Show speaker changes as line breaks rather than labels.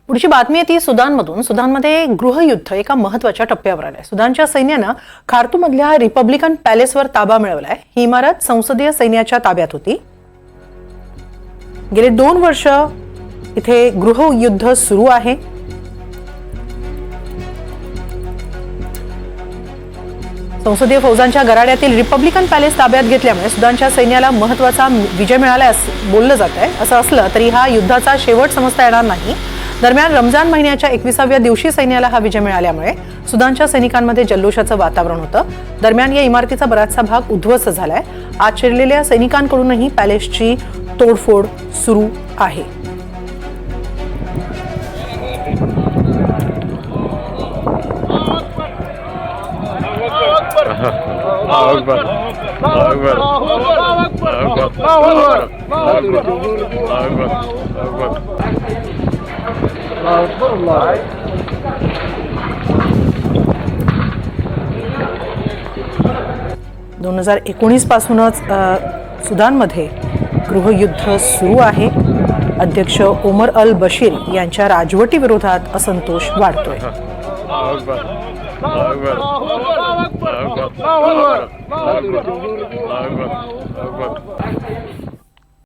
पुढची बातमी आहे ती सुदानमधून। सुदानमध्ये गृहयुद्ध एका महत्त्वाच्या टप्प्यावर आलंय। सुदानच्या सैन्यानं खार्तूममधल्या रिपब्लिकन पॅलेसवर ताबा मिळवलाय। ही इमारत संसदीय सैन्याच्या ताब्यात होती। गेले 2 वर्ष इथे गृहयुद्ध सुरू आहे। संसदीय फौजांच्या गराड्यातील रिपब्लिकन पॅलेस ताब्यात घेतल्यामुळे सुदानच्या सैन्याला महत्त्वाचा विजय मिळाला बोललं जात आहे। असं असलं तरी हा युद्धाचा शेवट समजता येणार नाही। दरम्यान रमजान महिन्याच्या 21व्या दिवशी सैन्याला हा विजय मिळाल्यामुळे सुदानच्या सैनिकांमध्ये जल्लोषाचं वातावरण होतं। दरम्यान या इमारतीचा बराचसा भाग उद्ध्वस्त झालाय। आज शिरलेल्या सैनिकांकडूनही पॅलेसची तोडफोड सुरू आहे। दोन 2019 पासूनच सुदानमध्ये गृहयुद्ध सुरू आहे। अध्यक्ष ओमर अल बशीर यांच्या राजवटीविरोधात असंतोष वाढतोय।